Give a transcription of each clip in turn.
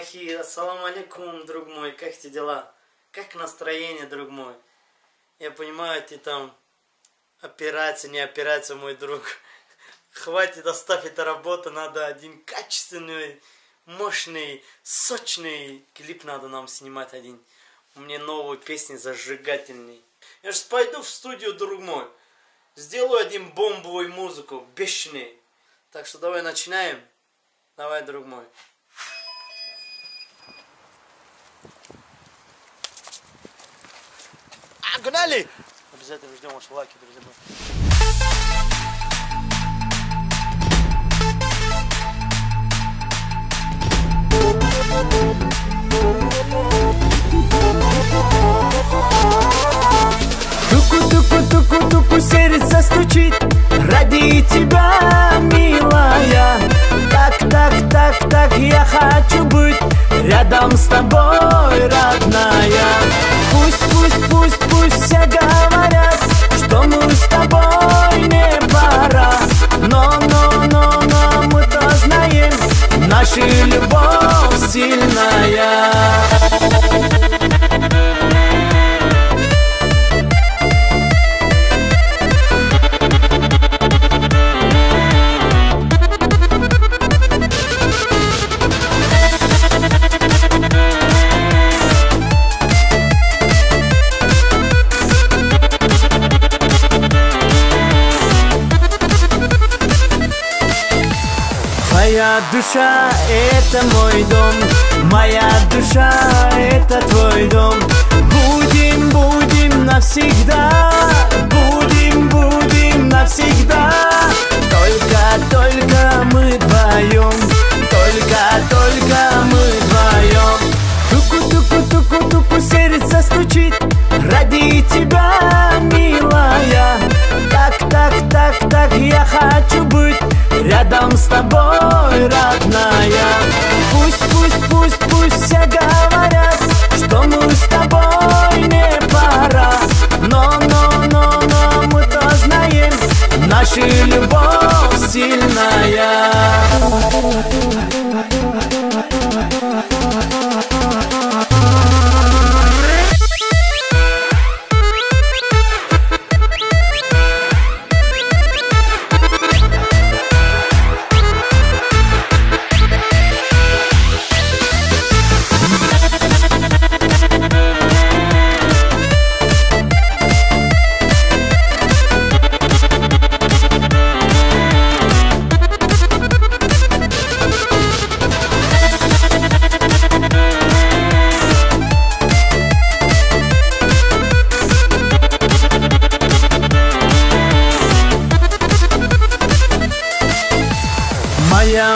Махи, ассаламу алейкум, друг мой, как тебе дела? Как настроение, друг мой? Я понимаю, ты там опираться, не опираться, мой друг. Хватит, оставь эту работу, надо один качественный, мощный, сочный клип надо нам снимать один. У меня новые песни зажигательные. Я сейчас пойду в студию, друг мой. Сделаю один бомбовую музыку, бешеный. Так что давай начинаем. Давай, друг мой. Гнали! Обязательно ждем ваши лайки, друзья мои. Туку-туку-туку-туку, сердце стучит ради тебя, милая. Так, я хочу быть рядом с тобой, родная. Пусть все говорят, что мы с тобой не пара. Но мы-то знаем, наша любовь сильная. Моя душа — это мой дом, моя душа — это твой дом. Будем навсегда, будем навсегда. Только мы вдвоем, только мы вдвоем. Туку-туку-туку-туку, сердце стучит ради тебя, милая. Так, я хочу быть рядом с тобой, родная. Пусть все говорят, что мы с тобой не пара. Но мы-то знаем, наша любовь сильная.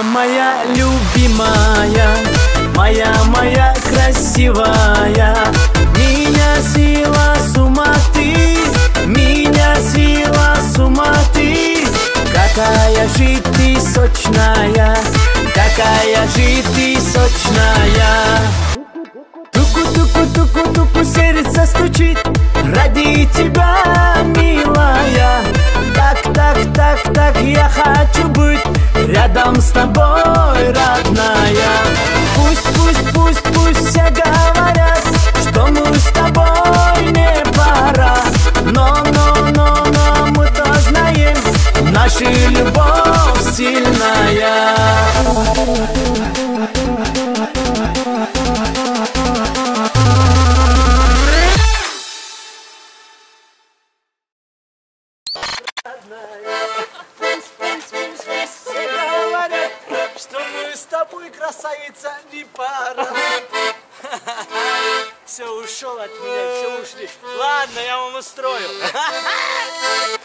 Моя любимая, моя красивая. Меня свела с ума ты, меня свела с ума ты. Какая же ты сочная, какая же ты сочная. Туку-туку-туку-туку, сердце стучит ради тебя, милая. Так, я хочу быть рядом с тобой, родная. Пусть все говорят, что мы с тобой не пара. Но мы-то знаем, наша любовь сильная. Что мы с тобой, красавица, не пара. Все, ушел от меня, все ушли. Ладно, я вам устрою.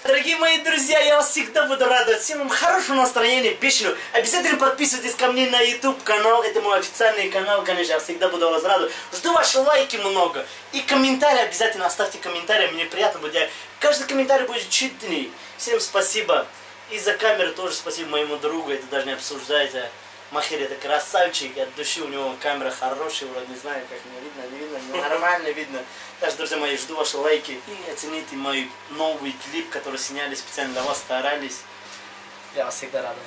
Дорогие мои друзья, я вас всегда буду радовать. Всем вам хорошего настроения, песню. Обязательно подписывайтесь ко мне на YouTube канал. Это мой официальный канал, конечно, я всегда буду вас радовать. Жду ваши лайки много. И комментарии обязательно оставьте комментарии, мне приятно будет. Каждый комментарий будет читанный. Всем спасибо. И за камеру тоже спасибо моему другу, это даже не обсуждайте. Махир это красавчик, от души у него камера хорошая, вроде не знаю, как мне видно, не видно, но нормально видно. Так что, друзья мои, жду ваши лайки и оцените мой новый клип, который сняли специально для вас, старались. Я вас всегда радую.